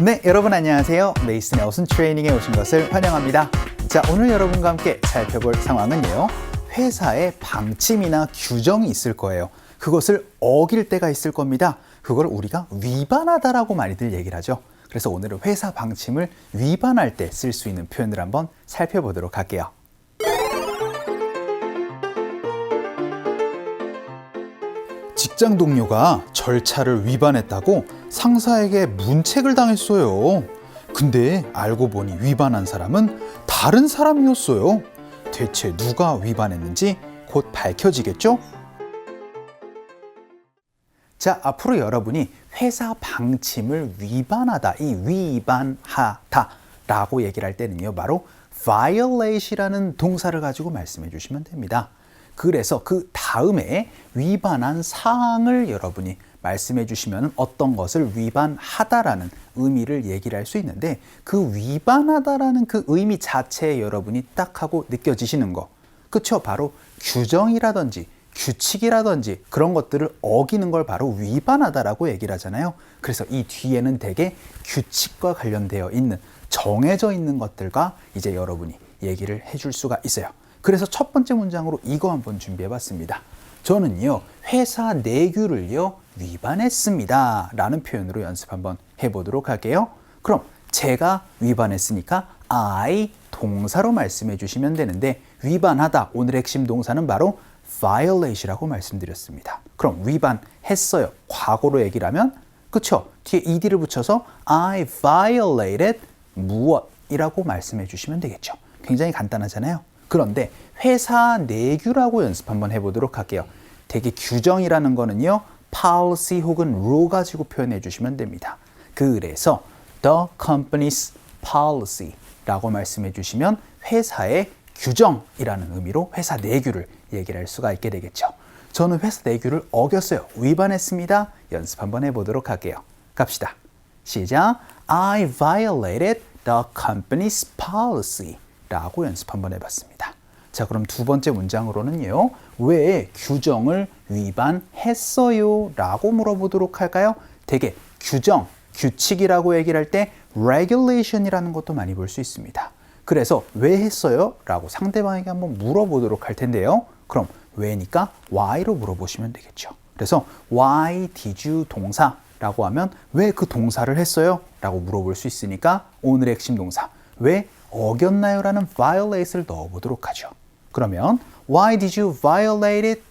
네, 여러분 안녕하세요. 메이슨의 어순 트레이닝에 오신 것을 환영합니다. 자, 오늘 여러분과 함께 살펴볼 상황은요. 회사에 방침이나 규정이 있을 거예요. 그것을 어길 때가 있을 겁니다. 그걸 우리가 위반하다라고 많이들 얘기를 하죠. 그래서 오늘은 회사 방침을 위반할 때 쓸 수 있는 표현을 한번 살펴보도록 할게요. 직장 동료가 절차를 위반했다고 상사에게 문책을 당했어요. 근데 알고 보니 위반한 사람은 다른 사람이었어요. 대체 누가 위반했는지 곧 밝혀지겠죠? 자, 앞으로 여러분이 회사 방침을 위반하다, 이 위반하다 라고 얘기를 할 때는요, 바로 violate이라는 동사를 가지고 말씀해 주시면 됩니다. 그래서 그 다음에 위반한 사항을 여러분이 말씀해 주시면 어떤 것을 위반하다라는 의미를 얘기를 할 수 있는데, 그 위반하다라는 그 의미 자체에 여러분이 딱 하고 느껴지시는 거, 그쵸? 바로 규정이라든지 규칙이라든지 그런 것들을 어기는 걸 바로 위반하다라고 얘기를 하잖아요. 그래서 이 뒤에는 되게 규칙과 관련되어 있는, 정해져 있는 것들과 이제 여러분이 얘기를 해줄 수가 있어요. 그래서 첫 번째 문장으로 이거 한번 준비해 봤습니다. 저는요, 회사 내규를요, 위반했습니다 라는 표현으로 연습 한번 해보도록 할게요. 그럼 제가 위반했으니까 I 동사로 말씀해 주시면 되는데, 위반하다, 오늘의 핵심 동사는 바로 violate이라고 말씀드렸습니다. 그럼 위반했어요, 과거로 얘기를 하면, 그쵸? 뒤에 ed를 붙여서 I violated 무엇이라고 말씀해 주시면 되겠죠. 굉장히 간단하잖아요. 그런데 회사 내규라고 연습 한번 해보도록 할게요. 되게 규정이라는 거는요, policy 혹은 rule 가지고 표현해 주시면 됩니다. 그래서 the company's policy라고 말씀해 주시면 회사의 규정이라는 의미로 회사 내규를 얘기를 할 수가 있게 되겠죠. 저는 회사 내규를 어겼어요, 위반했습니다. 연습 한번 해보도록 할게요. 갑시다. 시작. I violated the company's policy 라고 연습 한번 해봤습니다. 자, 그럼 두 번째 문장으로는요, 왜 규정을 위반했어요? 라고 물어보도록 할까요? 되게 규정, 규칙이라고 얘기를 할 때 regulation이라는 것도 많이 볼 수 있습니다. 그래서 왜 했어요? 라고 상대방에게 한번 물어보도록 할 텐데요. 그럼 왜니까 why로 물어보시면 되겠죠. 그래서 why did you 동사라고 하면 왜 그 동사를 했어요? 라고 물어볼 수 있으니까 오늘의 핵심 동사, 왜 어겼나요? 라는 violate을 넣어보도록 하죠. 그러면 why did you violate it?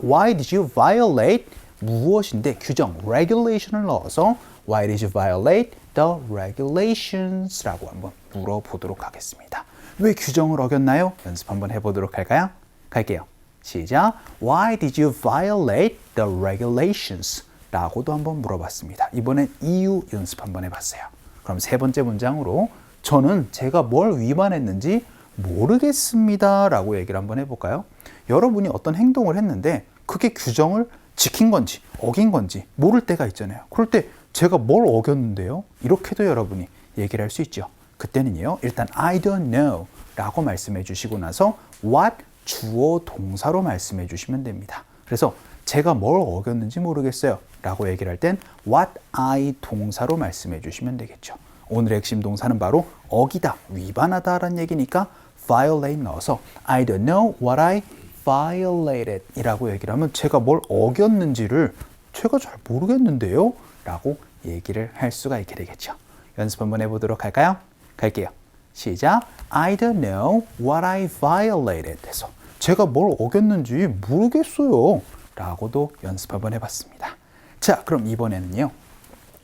Why did you violate 무엇인데 규정 regulation을 넣어서 why did you violate the regulations? 라고 한번 물어보도록 하겠습니다. 왜 규정을 어겼나요? 연습 한번 해보도록 할까요? 갈게요. 시작. Why did you violate the regulations? 라고도 한번 물어봤습니다. 이번엔 이유 연습 한번 해봤어요. 그럼 세 번째 문장으로 저는 제가 뭘 위반했는지 모르겠습니다 라고 얘기를 한번 해볼까요? 여러분이 어떤 행동을 했는데 그게 규정을 지킨 건지 어긴 건지 모를 때가 있잖아요. 그럴 때 제가 뭘 어겼는데요? 이렇게도 여러분이 얘기를 할 수 있죠. 그때는요, 일단 I don't know 라고 말씀해 주시고 나서 what 주어 동사로 말씀해 주시면 됩니다. 그래서 제가 뭘 어겼는지 모르겠어요 라고 얘기를 할 땐 what I 동사로 말씀해 주시면 되겠죠. 오늘의 핵심 동사는 바로 어기다, 위반하다 라는 얘기니까 violate 넣어서 I don't know what I violated 이라고 얘기를 하면 제가 뭘 어겼는지를 제가 잘 모르겠는데요 라고 얘기를 할 수가 있게 되겠죠. 연습 한번 해보도록 할까요? 갈게요. 시작. I don't know what I violated 해서 제가 뭘 어겼는지 모르겠어요 라고도 연습 한번 해봤습니다. 자, 그럼 이번에는요,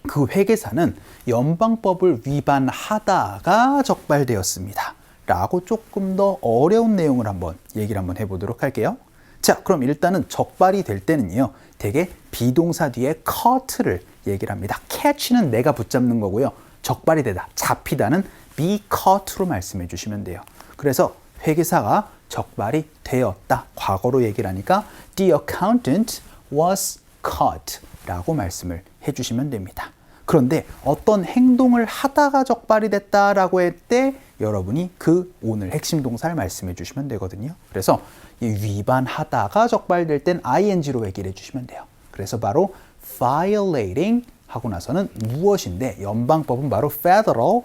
그 회계사는 연방법을 위반하다가 적발되었습니다 라고 조금 더 어려운 내용을 한번 얘기를 한번 해보도록 할게요. 자, 그럼 일단은 적발이 될 때는요, 되게 비동사 뒤에 caught,를 얘기를 합니다. catch는 내가 붙잡는 거고요, 적발이 되다, 잡히다는 be caught로 말씀해 주시면 돼요. 그래서 회계사가 적발이 되었다, 과거로 얘기를 하니까 the accountant was caught 라고 말씀을 해주시면 됩니다. 그런데 어떤 행동을 하다가 적발이 됐다라고 할 때 여러분이 그 오늘 핵심 동사를 말씀해 주시면 되거든요. 그래서 이 위반하다가 적발될 땐 ing로 얘기를 해주시면 돼요. 그래서 바로 violating 하고 나서는 무엇인데 연방법은 바로 federal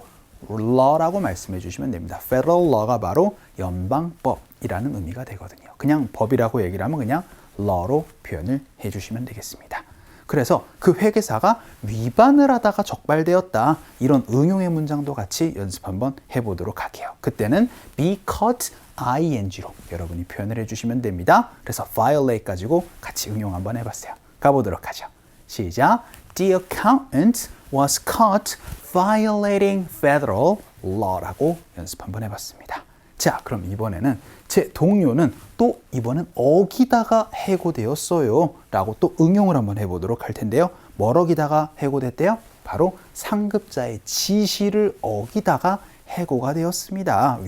law라고 말씀해 주시면 됩니다. federal law가 바로 연방법이라는 의미가 되거든요. 그냥 법이라고 얘기를 하면 그냥 law로 표현을 해 주시면 되겠습니다. 그래서 그 회계사가 위반을 하다가 적발되었다. 이런 응용의 문장도 같이 연습 한번 해보도록 할게요. 그때는 be caught ing로 여러분이 표현을 해주시면 됩니다. 그래서 violate 가지고 같이 응용 한번 해봤어요. 가보도록 하죠. 시작. The accountant was caught violating federal law라고 연습 한번 해봤습니다. 자, 그럼 이번에는 제 동료는 또 이번엔 어기다가 해고되었어요 라고 또 응용을 한번 해보도록 할 텐데요. 뭘 어기다가 해고됐대요? 바로 상급자의 지시를 어기다가 해고가 되었습니다.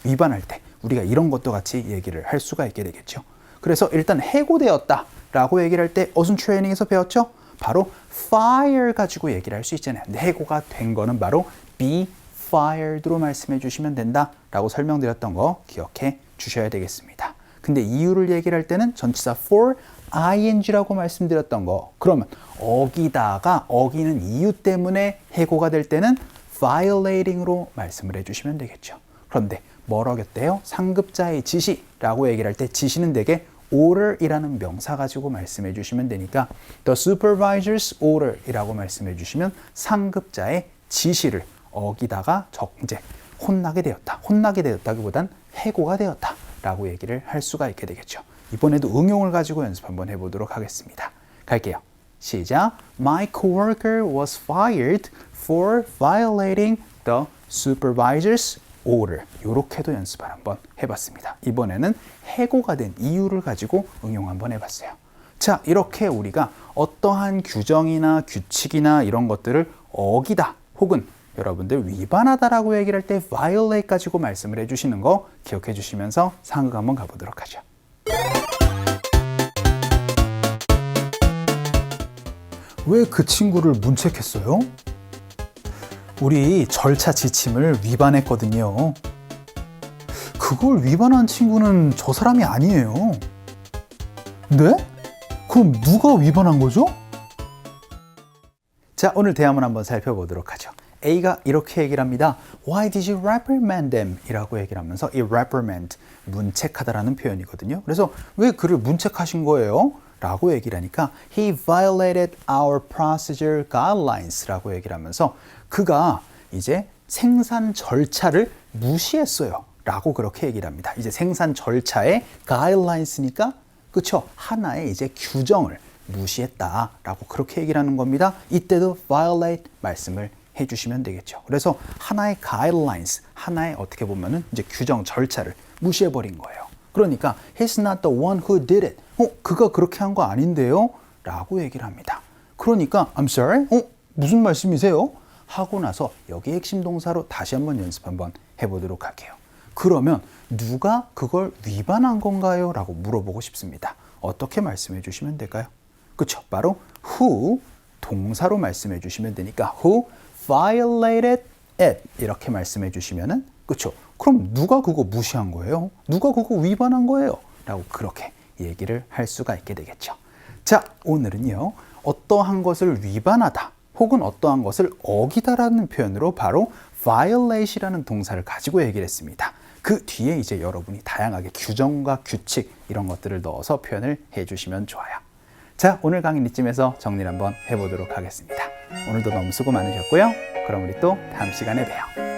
위반할 때 우리가 이런 것도 같이 얘기를 할 수가 있게 되겠죠. 그래서 일단 해고되었다 라고 얘기를 할 때 어순 트레이닝에서 배웠죠? 바로 fire 가지고 얘기를 할 수 있잖아요. 근데 해고가 된 거는 바로 be fired로 말씀해 주시면 된다 라고 설명드렸던 거 기억해 주셔야 되겠습니다. 근데 이유를 얘기를 할 때는 전치사 for ing라고 말씀드렸던 거, 그러면 어기는 이유 때문에 해고가 될 때는 violating으로 말씀을 해주시면 되겠죠. 그런데 뭘 어겼대요? 상급자의 지시라고 얘기를 할 때 지시는 대개 order이라는 명사 가지고 말씀해 주시면 되니까 the supervisor's order이라고 말씀해 주시면 상급자의 지시를 어기다가 이제 혼나게 되었다기보단 해고가 되었다 라고 얘기를 할 수가 있게 되겠죠. 이번에도 응용을 가지고 연습 한번 해보도록 하겠습니다. 갈게요. 시작. My coworker was fired for violating the supervisor's order. 이렇게도 연습을 한번 해봤습니다. 이번에는 해고가 된 이유를 가지고 응용 한번 해봤어요. 자, 이렇게 우리가 어떠한 규정이나 규칙이나 이런 것들을 어기다 혹은 여러분들 위반하다라고 얘기를 할 때 violate 가지고 말씀을 해주시는 거 기억해 주시면서 상극 한번 가보도록 하죠. 왜 그 친구를 문책했어요? 우리 절차 지침을 위반했거든요. 그걸 위반한 친구는 저 사람이 아니에요. 네? 그럼 누가 위반한 거죠? 자, 오늘 대화문 한번 살펴보도록 하죠. A가 이렇게 얘기를 합니다. Why did you reprimand them? 이라고 얘기를 하면서 이 reprimand, 문책하다라는 표현이거든요. 그래서 왜 그를 문책하신 거예요? 라고 얘기를 하니까 He violated our procedure guidelines 라고 얘기를 하면서 그가 이제 생산 절차를 무시했어요. 라고 그렇게 얘기를 합니다. 이제 생산 절차의 guidelines니까 그쵸? 하나의 이제 규정을 무시했다라고 그렇게 얘기를 하는 겁니다. 이때도 violate 말씀을 해주시면 되겠죠. 그래서 하나의 guidelines, 하나의 어떻게 보면은 이제 규정 절차를 무시해버린 거예요. 그러니까 he's not the one who did it. 그가 그렇게 한 거 아닌데요? 라고 얘기를 합니다. 그러니까 I'm sorry? 무슨 말씀이세요? 하고 나서 여기 핵심 동사로 다시 한번 연습 한번 해보도록 할게요. 그러면 누가 그걸 위반한 건가요? 라고 물어보고 싶습니다. 어떻게 말씀해 주시면 될까요? 그쵸? 바로 who 동사로 말씀해 주시면 되니까 who violated it 이렇게 말씀해 주시면은 그쵸? 그럼 누가 그거 무시한 거예요? 누가 그거 위반한 거예요? 라고 그렇게 얘기를 할 수가 있게 되겠죠. 자, 오늘은요. 어떠한 것을 위반하다 혹은 어떠한 것을 어기다라는 표현으로 바로 violate이라는 동사를 가지고 얘기를 했습니다. 그 뒤에 이제 여러분이 다양하게 규정과 규칙 이런 것들을 넣어서 표현을 해주시면 좋아요. 자, 오늘 강의 이쯤에서 정리를 한번 해보도록 하겠습니다. 오늘도 너무 수고 많으셨고요. 그럼 우리 또 다음 시간에 봬요.